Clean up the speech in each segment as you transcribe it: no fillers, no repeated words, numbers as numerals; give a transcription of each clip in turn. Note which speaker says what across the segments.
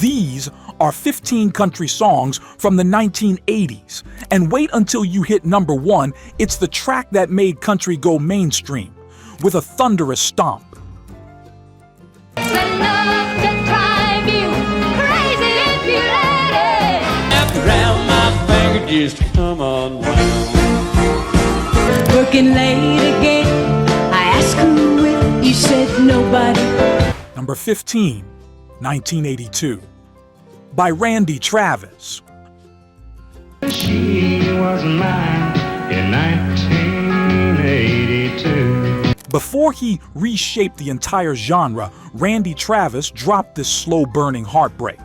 Speaker 1: These are 15 country songs from the 1980s. And wait until you hit number 1, it's the track that made country go mainstream, with a thunderous stomp.
Speaker 2: It's enough to drive you crazy if you let it.
Speaker 3: Wrap around my finger, just come on down.
Speaker 4: Working late again, I asked who with, you said nobody.
Speaker 1: Number 15, 1982, by Randy Travis.
Speaker 5: She was mine in 1982.
Speaker 1: Before he reshaped the entire genre, Randy Travis dropped this slow-burning heartbreak.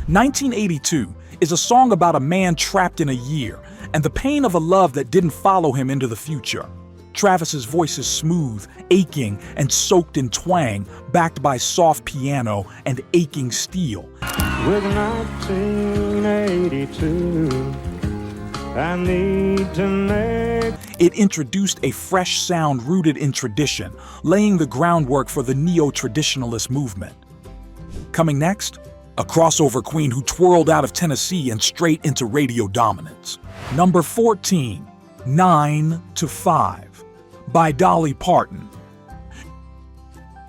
Speaker 1: 1982 is a song about a man trapped in a year and the pain of a love that didn't follow him into the future. Travis's voice is smooth, aching, and soaked in twang, backed by soft piano and aching steel.
Speaker 5: With 1982, I need to make...
Speaker 1: It introduced a fresh sound rooted in tradition, laying the groundwork for the neo-traditionalist movement. Coming next, a crossover queen who twirled out of Tennessee and straight into radio dominance. Number 14, 9 to 5, by Dolly Parton.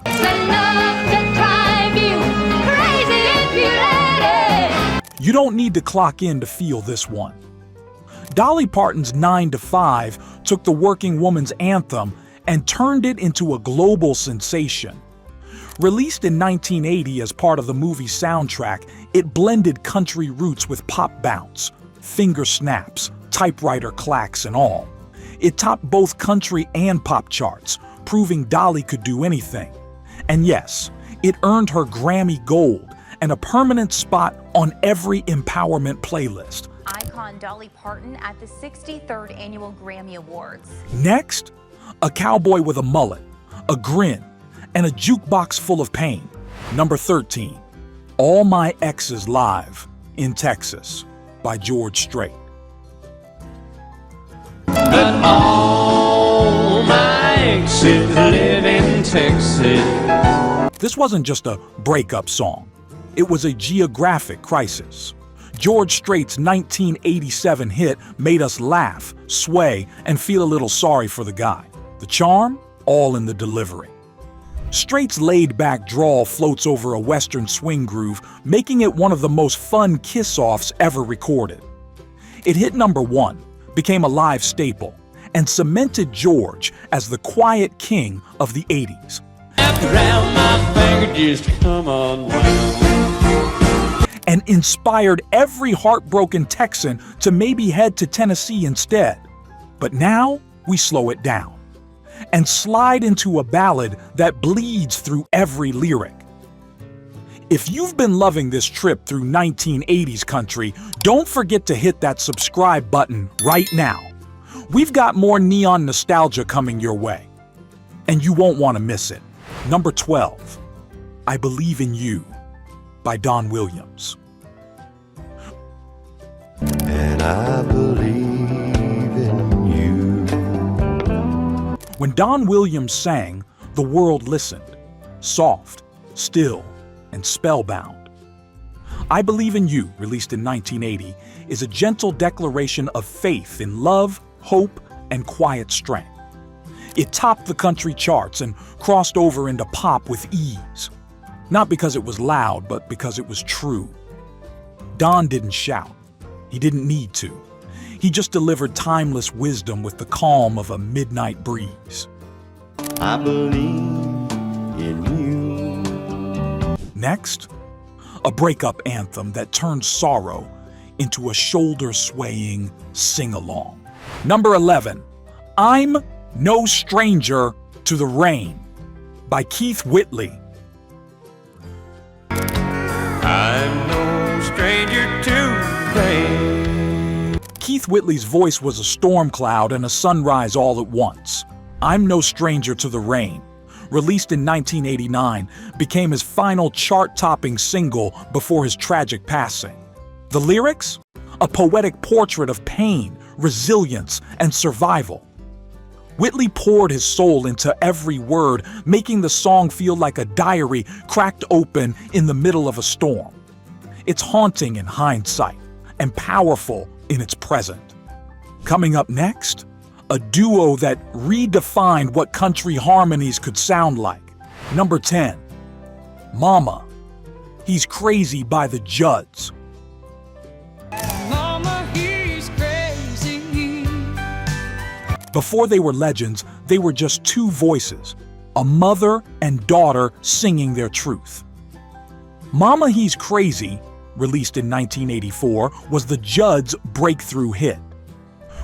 Speaker 2: It's enough to drive you crazy if you let it.
Speaker 1: You don't need to clock in to feel this one. Dolly Parton's 9 to 5 took the working woman's anthem and turned it into a global sensation. Released in 1980 as part of the movie soundtrack, it blended country roots with pop bounce, finger snaps, typewriter clacks, and all. It topped both country and pop charts, proving Dolly could do anything. And yes, it earned her Grammy Gold and a permanent spot on every empowerment playlist.
Speaker 6: Icon Dolly Parton at the 63rd Annual Grammy Awards.
Speaker 1: Next, a cowboy with a mullet, a grin, and a jukebox full of pain. Number 13, All My Exes Live in Texas, by George Strait.
Speaker 3: But all my exes live in Texas.
Speaker 1: This wasn't just a breakup song. It was a geographic crisis. George Strait's 1987 hit made us laugh, sway, and feel a little sorry for the guy. The charm? All in the delivery. Strait's laid-back drawl floats over a western swing groove, making it one of the most fun kiss-offs ever recorded. It hit number 1, became a live staple, and cemented George as the quiet king of the 80s.
Speaker 3: Wrap around my finger, just come on down.
Speaker 1: And inspired every heartbroken Texan to maybe head to Tennessee instead. But now we slow it down and slide into a ballad that bleeds through every lyric. If you've been loving this trip through 1980s country, don't forget to hit that subscribe button right now. We've got more neon nostalgia coming your way, and you won't want to miss it. Number 12, I Believe in You, by Don Williams.
Speaker 7: And I believe in you.
Speaker 1: When Don Williams sang, the world listened, soft, still, and spellbound. I Believe in You, released in 1980, is a gentle declaration of faith in love, hope, and quiet strength. It topped the country charts and crossed over into pop with ease. Not because it was loud, but because it was true. Don didn't shout. He didn't need to. He just delivered timeless wisdom with the calm of a midnight breeze.
Speaker 7: I believe in you.
Speaker 1: Next, a breakup anthem that turned sorrow into a shoulder-swaying sing-along. Number 11, I'm No Stranger to the Rain, by Keith Whitley.
Speaker 3: I'm no stranger to rain.
Speaker 1: Keith Whitley's voice was a storm cloud and a sunrise all at once. I'm No Stranger to the Rain, released in 1989, became his final chart-topping single before his tragic passing. The lyrics? A poetic portrait of pain, resilience, and survival. Whitley poured his soul into every word, making the song feel like a diary cracked open in the middle of a storm. It's haunting in hindsight and powerful in its present. Coming up next, a duo that redefined what country harmonies could sound like. Number 10, Mama, He's Crazy by the Judds.
Speaker 4: Mama, he's crazy.
Speaker 1: Before they were legends, they were just two voices, a mother and daughter singing their truth. Mama, He's Crazy, released in 1984, was the Judds' breakthrough hit.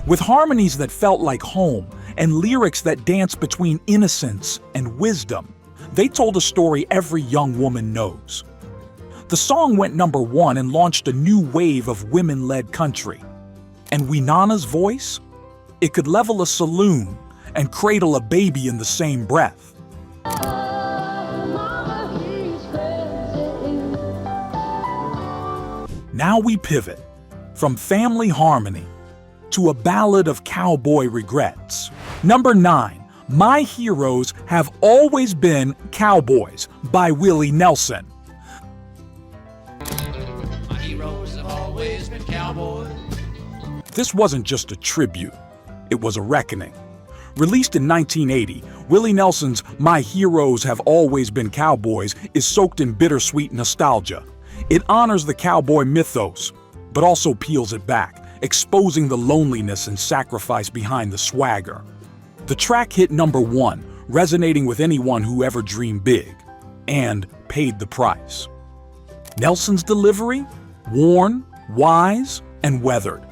Speaker 1: With harmonies that felt like home and lyrics that danced between innocence and wisdom, they told a story every young woman knows. The song went #1 and launched a new wave of women-led country. And Winana's voice? It could level a saloon and cradle a baby in the same breath. Now we pivot from family harmony to a ballad of cowboy regrets. Number 9, My Heroes Have Always Been Cowboys by Willie Nelson.
Speaker 3: My heroes have always been cowboys.
Speaker 1: This wasn't just a tribute, it was a reckoning. Released in 1980, Willie Nelson's My Heroes Have Always Been Cowboys is soaked in bittersweet nostalgia. It honors the cowboy mythos, but also peels it back, exposing the loneliness and sacrifice behind the swagger. The track hit #1, resonating with anyone who ever dreamed big and paid the price. Nelson's delivery? Worn, wise, and weathered,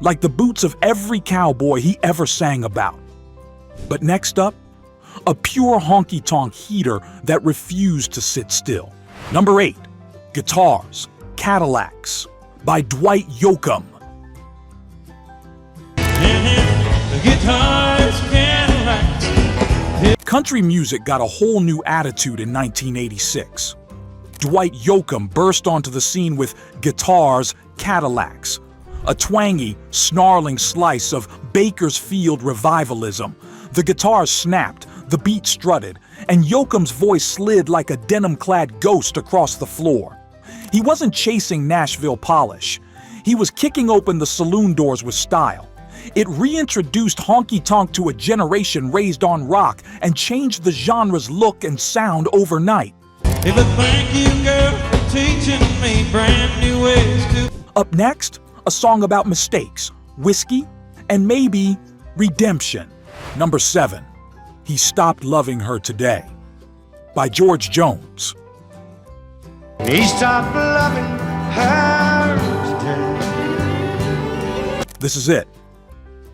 Speaker 1: like the boots of every cowboy he ever sang about. But next up, a pure honky-tonk heater that refused to sit still. Number 8, Guitars, Cadillacs by Dwight Yoakam.
Speaker 3: Guitars, Cadillacs.
Speaker 1: Country music got a whole new attitude in 1986. Dwight Yoakam burst onto the scene with Guitars, Cadillacs, a twangy, snarling slice of Bakersfield revivalism. The guitars snapped, the beat strutted, and Yoakam's voice slid like a denim-clad ghost across the floor. He wasn't chasing Nashville polish. He was kicking open the saloon doors with style. It reintroduced honky-tonk to a generation raised on rock and changed the genre's look and sound overnight.
Speaker 3: Hey, but thank you, girl, for teaching me brand new ways to.
Speaker 1: Up next, a song about mistakes, whiskey, and maybe redemption. Number 7, He Stopped Loving Her Today by George Jones.
Speaker 7: He stopped loving her today.
Speaker 1: This is it,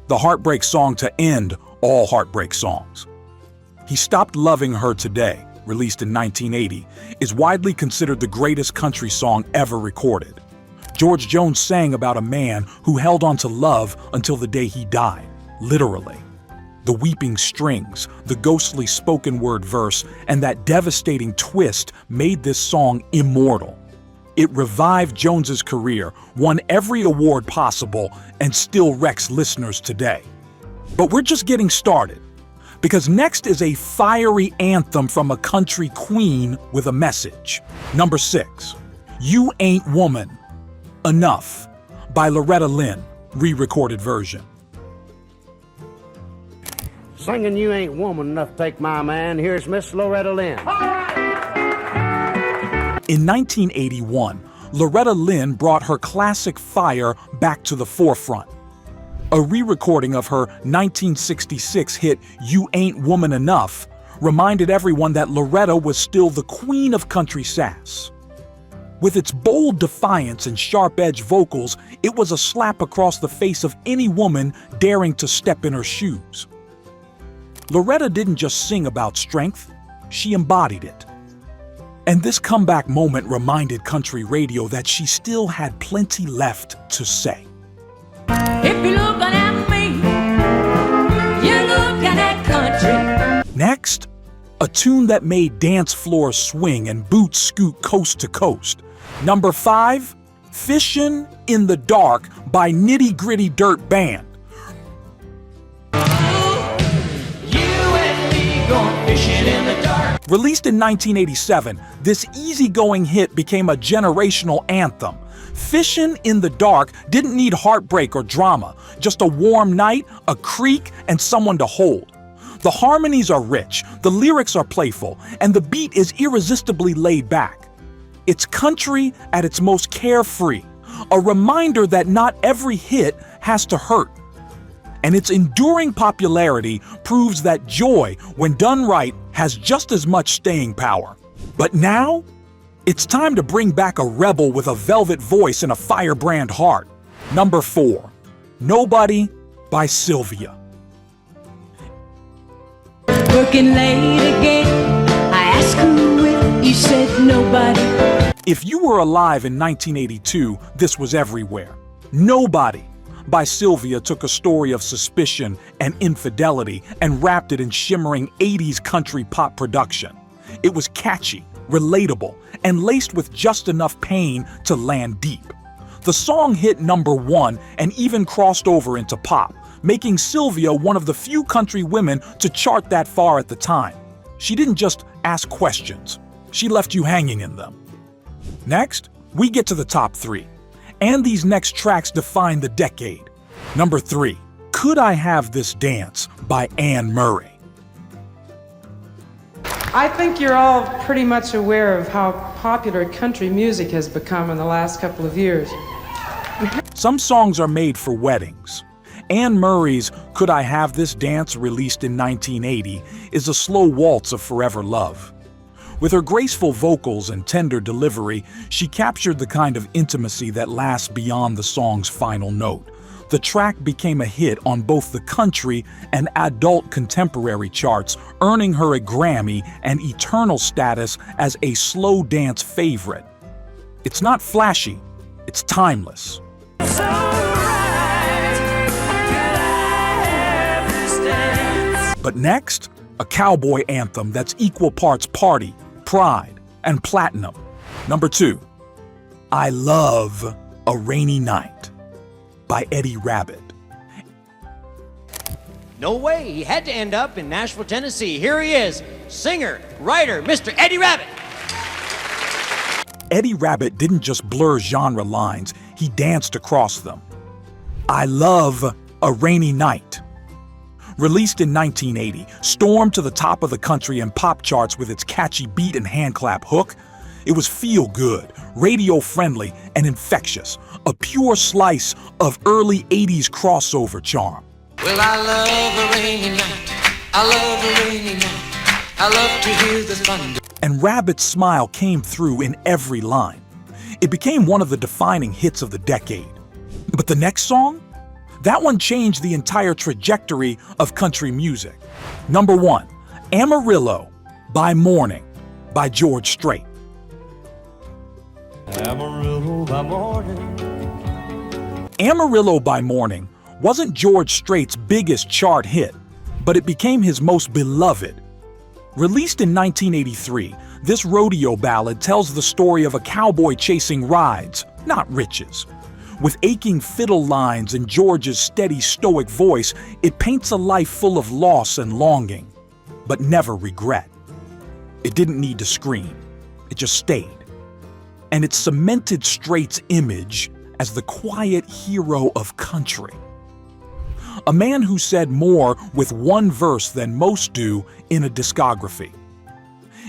Speaker 1: the heartbreak song to end all heartbreak songs. He Stopped Loving Her Today, released in 1980, is widely considered the greatest country song ever recorded. George Jones sang about a man who held on to love until the day he died, literally. The weeping strings, the ghostly spoken word verse, and that devastating twist made this song immortal. It revived Jones's career, won every award possible, and still wrecks listeners today. But we're just getting started, because next is a fiery anthem from a country queen with a message. Number 6, You Ain't Woman Enough by Loretta Lynn, re-recorded version.
Speaker 8: Singing You Ain't Woman Enough to Take My Man, here's Miss Loretta Lynn.
Speaker 1: In 1981, Loretta Lynn brought her classic fire back to the forefront. A re-recording of her 1966 hit You Ain't Woman Enough reminded everyone that Loretta was still the queen of country sass. With its bold defiance and sharp-edged vocals, it was a slap across the face of any woman daring to step in her shoes. Loretta didn't just sing about strength, she embodied it. And this comeback moment reminded country radio that she still had plenty left to say.
Speaker 4: If you're looking at me, you're looking at country.
Speaker 1: Next, a tune that made dance floors swing and boots scoot coast to coast. Number 5, Fishin' in the Dark by Nitty Gritty Dirt Band. Released in 1987, this easygoing hit became a generational anthem. Fishin' in the Dark didn't need heartbreak or drama, just a warm night, a creek, and someone to hold. The harmonies are rich, the lyrics are playful, and the beat is irresistibly laid back. It's country at its most carefree, a reminder that not every hit has to hurt. And its enduring popularity proves that joy, when done right, has just as much staying power. But now, it's time to bring back a rebel with a velvet voice and a firebrand heart. Number 4, Nobody by Sylvia.
Speaker 4: Working late again, I asked who with, you said nobody.
Speaker 1: If you were alive in 1982, this was everywhere. Nobody by Sylvia took a story of suspicion and infidelity and wrapped it in shimmering 80s country pop production. It was catchy, relatable, and laced with just enough pain to land deep. The song hit number 1 and even crossed over into pop, making Sylvia one of the few country women to chart that far at the time. She didn't just ask questions, she left you hanging in them. Next, we get to the top 3. And these next tracks define the decade. Number 3, Could I Have This Dance by Anne Murray.
Speaker 9: I think you're all pretty much aware of how popular country music has become in the last couple of years.
Speaker 1: Some songs are made for weddings. Anne Murray's Could I Have This Dance, released in 1980, is a slow waltz of forever love. With her graceful vocals and tender delivery, she captured the kind of intimacy that lasts beyond the song's final note. The track became a hit on both the country and adult contemporary charts, earning her a Grammy and eternal status as a slow dance favorite. It's not flashy, it's timeless. But next, a cowboy anthem that's equal parts party, pride, and platinum. Number 2, I Love a Rainy Night by Eddie Rabbitt.
Speaker 10: No way, he had to end up in Nashville, Tennessee. Here he is, singer, writer, Mr. Eddie Rabbitt.
Speaker 1: Eddie Rabbitt didn't just blur genre lines, he danced across them. I Love a Rainy Night. Released in 1980, stormed to the top of the country and pop charts with its catchy beat and handclap hook. It was feel-good, radio-friendly, and infectious, a pure slice of early 80s crossover charm.
Speaker 11: Well, I love a rainy night, I love a rainy night, I love to hear the thunder.
Speaker 1: And Rabbitt's smile came through in every line. It became one of the defining hits of the decade. But the next song? That one changed the entire trajectory of country music. Number 1, Amarillo by Morning by George Strait.
Speaker 3: Amarillo by morning.
Speaker 1: Amarillo by Morning wasn't George Strait's biggest chart hit, but it became his most beloved. Released in 1983, this rodeo ballad tells the story of a cowboy chasing rides, not riches. With aching fiddle lines and George's steady, stoic voice, it paints a life full of loss and longing, but never regret. It didn't need to scream, it just stayed. And it cemented Strait's image as the quiet hero of country. A man who said more with one verse than most do in a discography.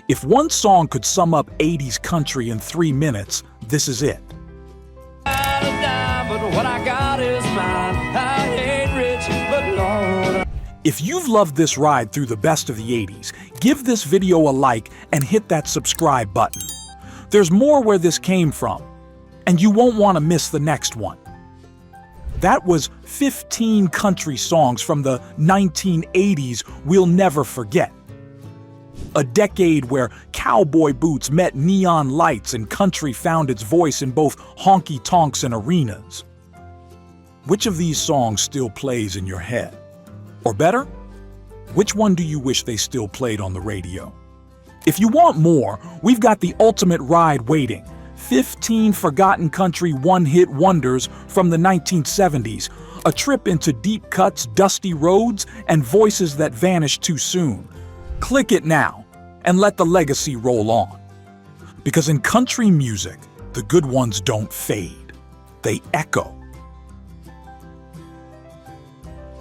Speaker 1: If one song could sum up 80s country in 3 minutes, this is it. If you've loved this ride through the best of the 80s, give this video a like and hit that subscribe button. There's more where this came from, and you won't want to miss the next one. That was 15 country songs from the 1980s we'll never forget. A decade where cowboy boots met neon lights and country found its voice in both honky-tonks and arenas. Which of these songs still plays in your head? Or better, which one do you wish they still played on the radio? If you want more, we've got the ultimate ride waiting. 15 forgotten country one-hit wonders from the 1970s, a trip into deep cuts, dusty roads, and voices that vanished too soon. Click it now. and let the legacy roll on. Because in country music, the good ones don't fade. They echo